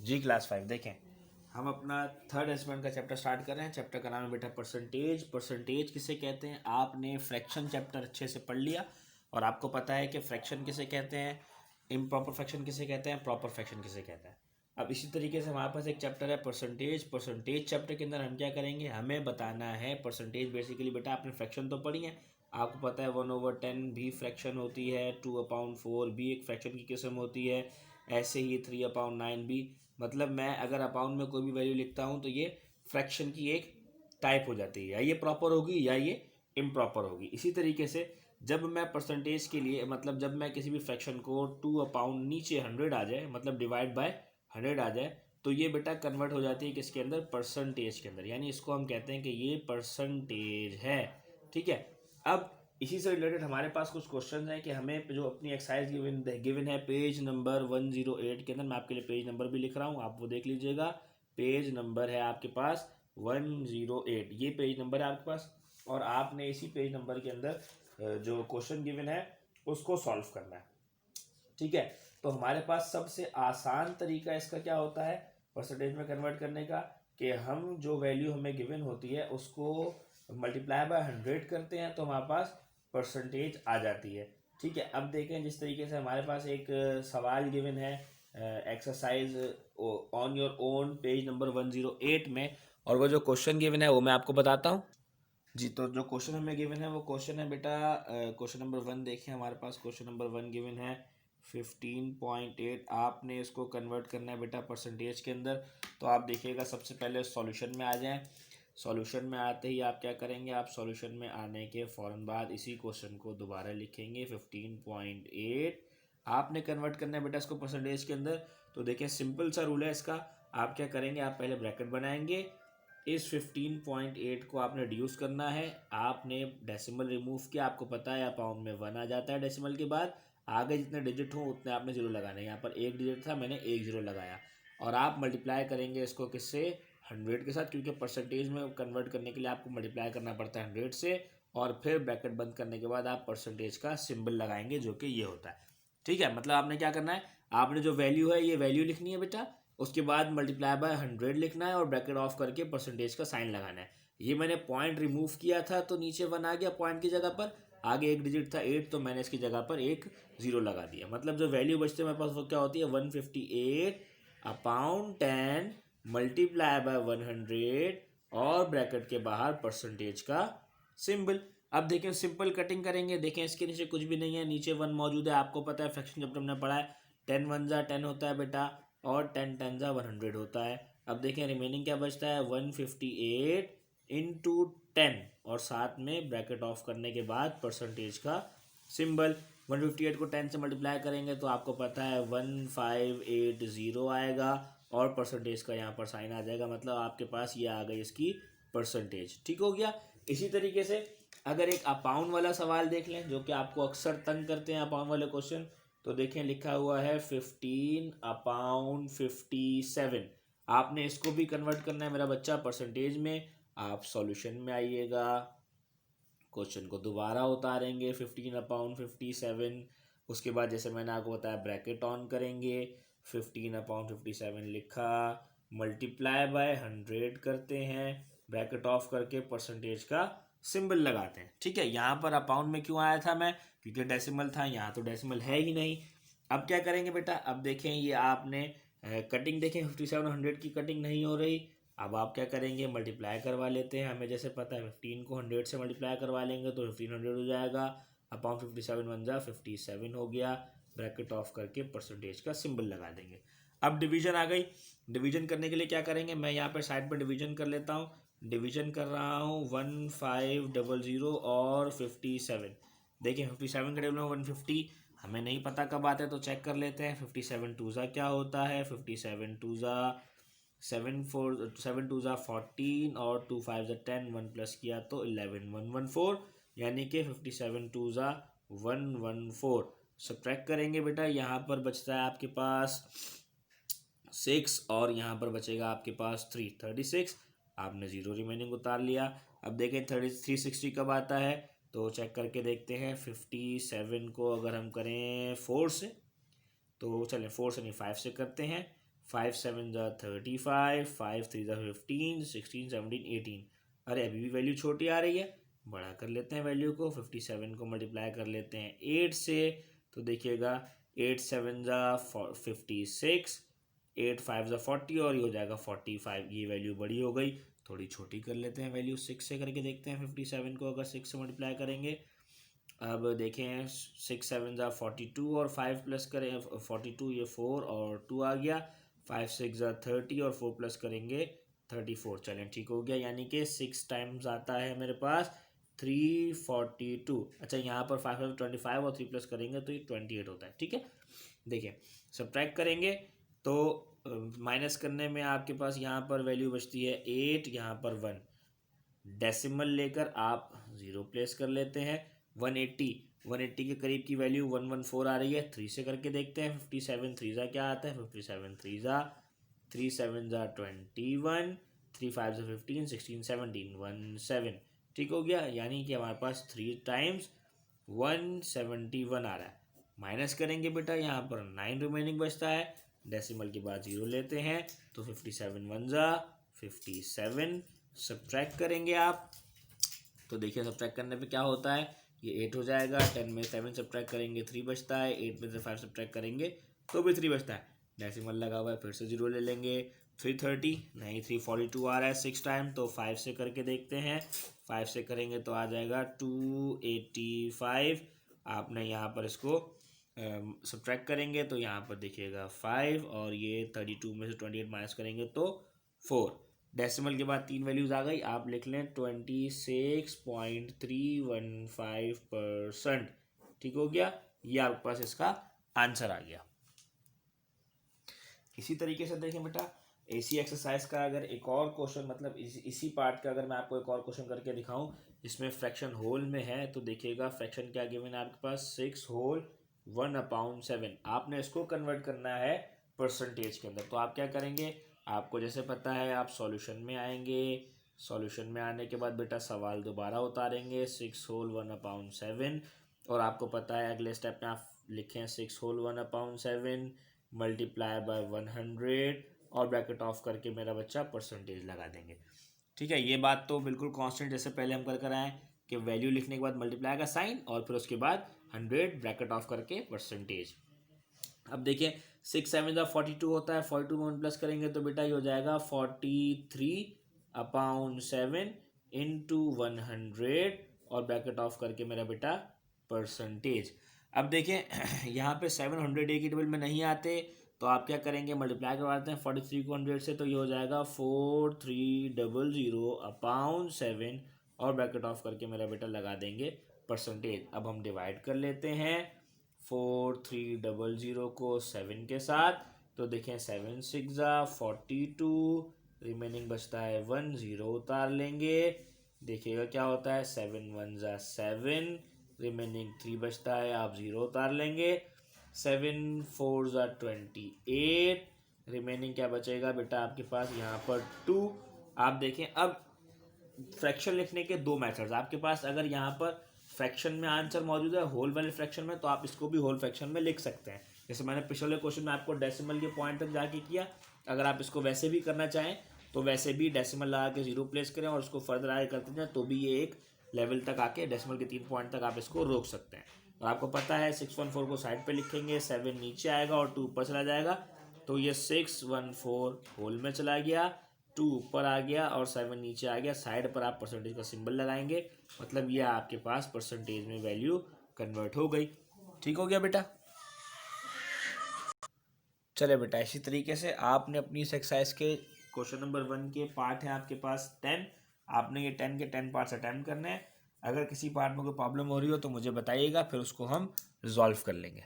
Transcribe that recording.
जी class 5 देखें, हम अपना थर्ड एस्पेक्ट का चैप्टर स्टार्ट कर रहे हैं। चैप्टर का नाम है बेटा परसेंटेज। परसेंटेज किसे कहते हैं? आपने फ्रैक्शन चैप्टर अच्छे से पढ़ लिया और आपको पता है कि फ्रैक्शन किसे कहते हैं, इम्प्रॉपर फ्रैक्शन किसे कहते हैं, प्रॉपर फ्रैक्शन किसे कहते हैं। अब इसी तरीके से हमारे पास एक चैप्टर है परसेंटेज। परसेंटेज चैप्टर के अंदर हम क्या करेंगे, हमें बताना है परसेंटेज। बेसिकली बेटा आपने फ्रैक्शन तो पढ़ी है, आपको पता है 1/10 भी फ्रैक्शन होती है, 2/4 भी एक फ्रैक्शन की किस्म होती है, ऐसे ही 3/9 भी। मतलब मैं अगर अपाउंड में कोई भी वैल्यू लिखता हूँ तो ये फ्रैक्शन की एक टाइप हो जाती है, या ये प्रॉपर होगी या ये इम्प्रॉपर होगी। इसी तरीके से जब मैं परसेंटेज के लिए, मतलब जब मैं किसी भी फ्रैक्शन को 2/, नीचे 100 आ जाए, मतलब डिवाइड बाय 100 आ जाए, तो ये बेटा कन्वर्ट हो जाती है किसके अंदर, परसेंटेज के अंदर। यानी इसको हम कहते हैं कि ये परसेंटेज है। ठीक है। अब इसी से रिलेटेड हमारे पास कुछ क्वेश्चन हैं कि हमें जो अपनी एक्सरसाइज गिवन है पेज नंबर 108 के अंदर। मैं आपके लिए पेज नंबर भी लिख रहा हूँ, आप वो देख लीजिएगा। पेज नंबर है आपके पास 108, ये पेज नंबर है आपके पास, और आपने इसी पेज नंबर के अंदर जो क्वेश्चन गिवन है उसको सॉल्व करना है। ठीक है। तो हमारे पास सबसे आसान तरीका इसका क्या होता है परसेंटेज में कन्वर्ट करने का, कि हम जो वैल्यू हमें गिवन होती है उसको मल्टीप्लाई बाय 100 करते हैं तो हमारे पास परसेंटेज आ जाती है। ठीक है। अब देखें, जिस तरीके से हमारे पास एक सवाल गिवन है exercise on your own page number 108 में, और वो जो क्वेश्चन गिवन है वो मैं आपको बताता हूँ। जी, तो जो क्वेश्चन हमें गिवन है वो क्वेश्चन है बेटा, क्वेश्चन नंबर 1 देखें, हमारे पास क्वेश्चन नंबर 1 गिवन है 15.8। आपने इसको कन्वर्ट करना है बेटा परसेंटेज के अंदर। तो आप देखिएगा, सबसे पहले सॉल्यूशन में आ जाएं। सॉल्यूशन में आते ही आप क्या करेंगे, आप सॉल्यूशन में आने के फ़ौरन बाद इसी क्वेश्चन को दोबारा लिखेंगे। 15.8 आपने कन्वर्ट करना है बेटा इसको परसेंटेज के अंदर। तो देखिए, सिंपल सा रूल है इसका। आप क्या करेंगे, आप पहले ब्रैकेट बनाएंगे, इस 15.8 को आपने रिड्यूस करना है। आपने डेसिमल रिमूव किया, आपको पता है अपाउंड में 1 आ जाता है डेसिमल के बाद। आगे जितने डिजिट हो उतने आपने जीरो लगाने हैं। यहाँ पर एक डिजिट था, मैंने एक जीरो लगाया। और आप मल्टीप्लाई करेंगे इसको किससे, 100 के साथ, क्योंकि परसेंटेज में कन्वर्ट करने के लिए आपको मल्टीप्लाई करना पड़ता है 100 से। और फिर ब्रैकेट बंद करने के बाद आप परसेंटेज का सिंबल लगाएंगे, जो कि ये होता है। ठीक है। मतलब आपने क्या करना है, आपने जो वैल्यू है ये वैल्यू लिखनी है बेटा, उसके बाद मल्टीप्लाई बाय 100 लिखना है और ब्रैकेट ऑफ करके परसेंटेज का साइन लगाना है। ये मैंने पॉइंट रिमूव किया था तो नीचे 1 आ गया पॉइंट की जगह पर, आगे एक डिजिट था 8, तो मैंने इसकी जगह पर एक जीरो लगा दिया। मतलब जो वैल्यू बचती है मेरे पास वो क्या होती है, 158/10 मल्टीप्लाई बाय 100 और ब्रैकेट के बाहर परसेंटेज का सिंबल। अब देखें, सिंपल कटिंग करेंगे। देखें, इसके नीचे कुछ भी नहीं है, नीचे 1 मौजूद है। आपको पता है फ्रैक्शन जब हमने पढ़ा है 10 1 जा 10 होता है बेटा, और 10 10 जा 100 होता है। अब देखें रिमेनिंग क्या बचता है, 158 इंटू 10, और साथ में ब्रैकेट ऑफ करने के बाद परसेंटेज का सिंबल। 158 को 10 से मल्टीप्लाई करेंगे तो आपको पता है 1580 आएगा, और परसेंटेज का यहाँ पर साइन आ जाएगा। मतलब आपके पास ये आ गई इसकी परसेंटेज। ठीक हो गया। इसी तरीके से अगर एक अपाउंड वाला सवाल देख लें, जो कि आपको अक्सर तंग करते हैं अपाउंड वाले क्वेश्चन, तो देखें लिखा हुआ है 15/57। आपने इसको भी कन्वर्ट करना है मेरा बच्चा परसेंटेज में। आप सॉल्यूशन में आइएगा, क्वेश्चन को दोबारा उतारेंगे 15/57। उसके बाद जैसे मैंने आपको बताया ब्रैकेट ऑन करेंगे, 15/57 लिखा, मल्टीप्लाई बाय 100 करते हैं, ब्रैकेट ऑफ करके परसेंटेज का सिंबल लगाते हैं। ठीक है। यहाँ पर अपाउंड में क्यों आया था मैं, क्योंकि डेसिमल था, यहाँ तो डेसिमल है ही नहीं। अब क्या करेंगे बेटा, अब देखें ये आपने कटिंग देखें, 57 100 की कटिंग नहीं हो रही। अब आप क्या करेंगे, मल्टीप्लाई करवा लेते हैं। हमें जैसे पता है 15 को 100 से मल्टीप्लाई करवा लेंगे तो 1500 हो जाएगा, अपॉन 57 1 जा 57 हो गया, ब्रैकेट ऑफ करके परसेंटेज का सिंबल लगा देंगे। अब डिवीजन आ गई। डिवीजन करने के लिए क्या करेंगे, मैं यहाँ पर साइड पर डिवीजन कर लेता हूँ। डिवीजन कर रहा हूँ 1500 और 57। देखिए 57 का टेबल में 150, हमें नहीं पता कब आता है तो चेक कर लेते हैं। 57 टू ज़ा क्या होता है, 57 टू ज़ा 7 टू ज़ा 14 और 2 5 ज़ा 10, 1 प्लस किया तो 11 114, यानी कि 57 टू ज़ा 114। सब्ट्रैक्ट करेंगे बेटा, यहाँ पर बचता है आपके पास 6 और यहाँ पर बचेगा आपके पास 36। आपने जीरो रिमेनिंग उतार लिया। अब देखें 360 कब आता है, तो चेक करके देखते हैं। 57 को अगर हम करें 4 से, तो चलें 4 से नहीं 5 से करते हैं। 5 7 जा 35, 5 3 जा 15, 16 17 18। अरे अभी भी वैल्यू छोटी आ रही है, बड़ा कर लेते हैं वैल्यू को। 57 को मल्टीप्लाई कर लेते हैं 8 से, तो देखिएगा 8 7 जा 56, 8 5 जा 40 और ये हो जाएगा 45। ये वैल्यू बड़ी हो गई, थोड़ी छोटी कर लेते हैं वैल्यू। 6 से करके देखते हैं 57 को, अगर 6 से मल्टीप्लाई करेंगे। अब देखें 6 7 जा 42 और 5 प्लस करें 42, ये 4 और 2 आ गया। 5 6 जा 30 और 4 प्लस करेंगे 34। चलें ठीक हो गया, यानी कि 6 टाइम्स आता है मेरे पास 342। अच्छा यहाँ पर 5 5 25 और 3 प्लस करेंगे तो ये 28 होता है। ठीक है, देखिए सब्ट्रैक्ट करेंगे तो माइनस करने में आपके पास यहाँ पर वैल्यू बचती है 8, यहाँ पर 1, डेसिमल लेकर आप 0 प्लेस कर लेते हैं। 180 के करीब की वैल्यू 114 आ रही है। 3 से करके देखते हैं 57 3 जा क्या आता है, 57 3 जा 3 7 जा 21, 3 5 जा 15, 16 17 17। ठीक हो गया, यानी कि हमारे पास 3 टाइम्स 171 आ रहा है। माइनस करेंगे बेटा, यहाँ पर 9 रिमेनिंग बचता है, डेसिमल के बाद 0 लेते हैं तो 57 1 जा 57। सब्ट्रैक्ट करेंगे आप तो देखिए सब्ट्रैक्ट करने पे क्या होता है, ये 8 हो जाएगा। 10 में 7 सब्ट्रैक्ट करेंगे 3 बचता है। 8 में से 5 सब्ट्रैक्ट करेंगे तो भी 3 बचता है। डेसिमल लगा हुआ है, फिर से 0 ले लेंगे। 330 नहीं 342 आ रहा है 6 टाइम, तो 5 से करके देखते हैं। 5 से करेंगे तो आ जाएगा 285। आपने यहाँ पर इसको सब्ट्रैक्ट करेंगे तो यहाँ पर देखिएगा 5 और ये 32 में से 28 माइनस करेंगे तो 4। डेसिमल के बाद 3 वैल्यूज आ गई, आप लिख लें 26.315%। ठीक हो गया, ये आपके पास इसका आंसर आ गया। इसी तरीके से देखें बेटा, इसी एक्सरसाइज का अगर एक और क्वेश्चन, मतलब इसी पार्ट का अगर मैं आपको एक और क्वेश्चन करके दिखाऊं इसमें फ्रैक्शन होल में है, तो देखिएगा फ्रैक्शन क्या गिवन है आपके पास, 6 होल 1/7। आपने इसको कन्वर्ट करना है परसेंटेज के अंदर। तो आप क्या करेंगे, आपको जैसे पता है आप सॉल्यूशन में आएंगे, सॉल्यूशन में आने के बाद बेटा सवाल दोबारा उतारेंगे 6 होल 1/7, और आपको पता है अगले स्टेप में आप लिखें 6 होल 1/7 मल्टीप्लाई बाय 100 और ब्रैकेट ऑफ करके मेरा बच्चा परसेंटेज लगा देंगे। ठीक है, ये बात तो बिल्कुल कांस्टेंट जैसे पहले हम कर आए कि वैल्यू लिखने के बाद मल्टीप्लाई का साइन और फिर उसके बाद 100 ब्रैकेट ऑफ करके परसेंटेज। अब देखिए 6 7 जा 42 होता है, 42 में 1 प्लस करेंगे तो बेटा ये हो जाएगा 43/7 इंटू 100 और ब्रैकेट ऑफ करके मेरा बेटा परसेंटेज। अब देखें यहाँ पे 700 एक ही टेबल में नहीं आते, तो आप क्या करेंगे, मल्टीप्लाई करवाते हैं 43 को 100 से, तो ये हो जाएगा 4300/7 और ब्रैकेट ऑफ करके मेरा बेटा लगा देंगे परसेंटेज। अब हम डिवाइड कर लेते हैं 4300 को 7 के साथ, तो देखें 7 6 जा 42, रिमेनिंग बचता है 1, 0 उतार लेंगे। देखिएगा क्या होता है 7 1 जा 7, रिमेनिंग 3 बचता है, आप 0 उतार लेंगे। 7 4 जा 28, रिमेनिंग क्या बचेगा बेटा आपके पास यहाँ पर 2। आप देखें अब फ्रैक्शन लिखने के 2 मेथड्स आपके पास, अगर यहाँ पर फ्रैक्शन में आंसर मौजूद है होल वाले फ्रैक्शन में, तो आप इसको भी होल फ्रैक्शन में लिख सकते हैं। जैसे मैंने पिछले क्वेश्चन में आपको डेसिमल के पॉइंट तक जाके किया, अगर आप इसको वैसे भी करना चाहें तो वैसे भी डेसिमल लगा के 0 प्लेस करें और उसको फर्दर आगे करते जाएं, तो भी ये एक लेवल तक आके डेसिमल के 3 पॉइंट तक आप इसको रोक सकते हैं। और आपको पता है 614 को साइड पे लिखेंगे, 7 नीचे आएगा और 2 ऊपर चला जाएगा, तो ये 614 होल में चला गया, 2 ऊपर आ गया और 7 नीचे आ गया। साइड पर आप परसेंटेज का सिंबल लगाएंगे, मतलब ये आपके पास परसेंटेज में वैल्यू कन्वर्ट हो गई। ठीक हो गया बेटा, चले बेटा इसी तरीके से आपने अपनी इस एक्सरसाइज के क्वेश्चन नंबर 1 के पार्ट है आपके पास 10, आपने ये 10 के 10 पार्ट्स अटेम्प्ट करने हैं। अगर किसी पार्ट में कोई प्रॉब्लम हो रही हो तो मुझे बताइएगा, फिर उसको हम रिजॉल्व कर लेंगे।